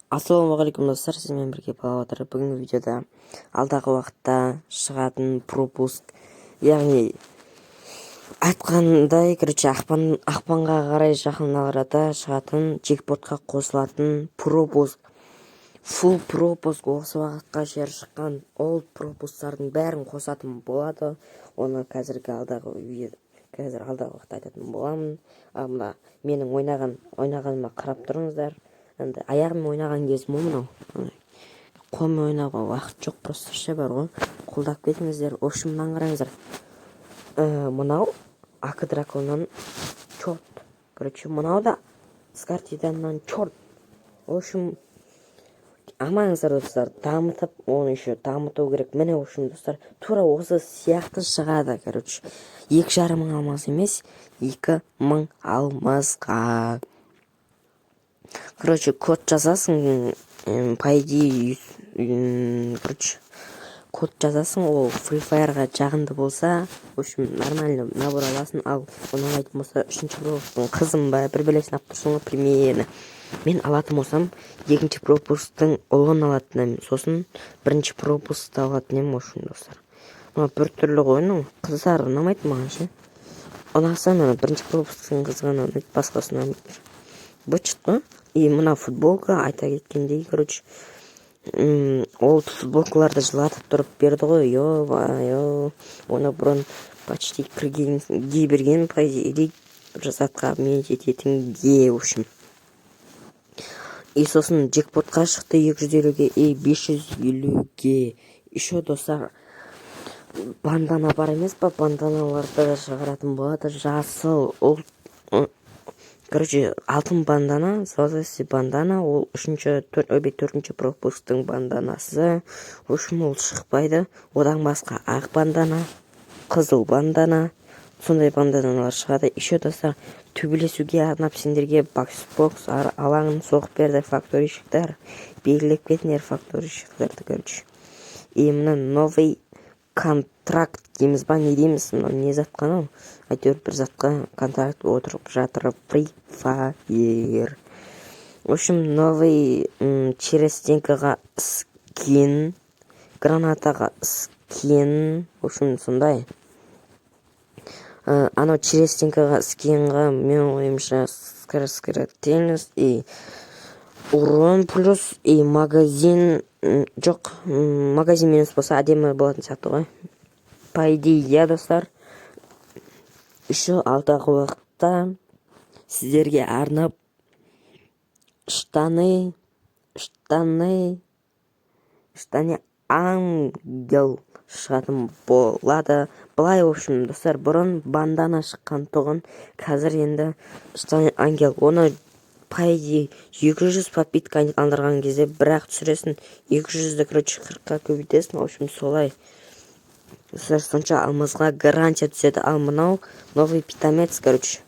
Ассалаумағалейкум достар, сізбен бірге болыватыр. Бүгінгі видеода алдағы уақытта шығатын пропуск, яғни айтқандай, ақпанға қарай жақын арада шығатын джекпотқа қосылатын пропуск, фул пропуск, осы уақытқа жер шыққан ол пропусктардың бәрін қосатын болады. Оны қазір алдағы уақытта айтатын боламын. Мына менің ойнағаныма қарап тұрыңыздар. Енді аяғыммен ойнаған кезім мынау. Қолмен ойнауға уақыт жоқ, просто ше бар ғой. Қолдап кетіңіздер. В общем, мынаны қараңыздар. Мынау Ак драконнан черт. Короче, мынау да Скартиданнан черт. В общем, амаңыздар достар, дамытып, оны еще дамыту керек. Міне, в общем, достар, тура осы сияқты шығады. Короче, 2,5 мың алмаз емес, 2 мың алмазға. Короче, код жазасың, по идее, код жазасың, ол Free Fire'ға жағынды болса, в общем, нормально набор аласың, ал ұнамайтын болса, 3-ші пропусктың қызым ба, бір білесін ап тұрсың ғой, примерно. Мен алатын болсам, 2-ші пропусктың ұлын алатын едім, сосын 1-ші пропустты алатын едім, в общем, достар. Мына бір түрлі ойын, қыздар ұнамайды маған ше. Ұнаса, мына 1-ші пропусктың қызғана ұнайды, басқасы ұнамайды. Бычыт қой. И мына футболка, айта кеткендей, короче, ол футболкаларды жылатып тұрып берді ғой, ё, оны бұрын почти кие берген, по идее, бір затқа мен жететін в общем. И сосын джекпотқа шықты 250-ге, 550-ге. Еще достар, бандана бар емес па, банданаларды шығаратын болады, жасыл, ол... Короче, алтын бандана, золотый бандана, ол 4-ші пропусктың банданасы. В общем, ол шықпайды. Одан басқа ақ бандана, қызыл бандана, сондай банданалар шығады. Еще достар, төбелесуге арнап сендерге бокс алаңын соғып берді факторийщиктер. Белгілеп кетіңдер факторийщиктерді, короче. И мына новый контракт дейміз ба, не дейміз, не затқан ол. Әйтеуір бір затқа контракт отырып жатыр Free Fire. В общем, новый через стенкаға скин, гранатаға скин, в общем, сондай. Анау через стенкаға скинға мен ойымша скоростелность и урон плюс и магазин жоқ, магазин минус болса әдемі болатын сияқты ғой. По идее, достар, еще алдағы уақытта сіздерге арнап штаны ангел шығатын болады. Былай, в общем, достар, бұрын бандана шыққан тұғын, қазір енді штаны ангел. Оны по идее 200 подпитка алдырған кезде бірақ түсіресің, 200-ді, короче, 40-қа көбейтесің, в общем, солай. Достар, сонша алмазға гарантия түседі. Ал мынау новый питомец, короче.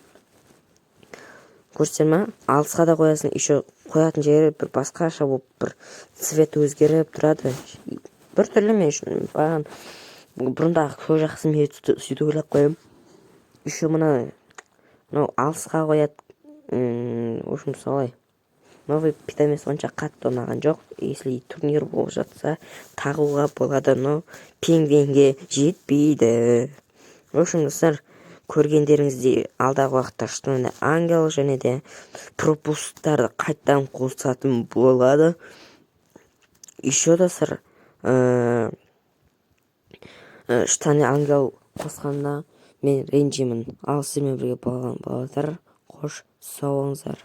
Көрсен ма? Алысқа да қоясың, еще қоятын жері бір басқаша болып, бір цвет өзгеріп тұрады. Бір түрлі мен үшін баған бұрындағы көз жақсы мен сөйтіп ойлап қоям. Еще мына алысқа қояды. В общем, солай. Новый питомец онша қатты ұнаған жоқ. Если турнир болып жатса, тағуға болады, но пингвинге жетпейді. В общем, достар, көргендеріңізде алдағы уақытта штаны ангел және де пропусктарды қайттан қосатын болады. Еще достар, штаны ангел қосқанда мен ренжимін. Ал сіздермен бірге болған болатыр. Қош сау болыңыздар.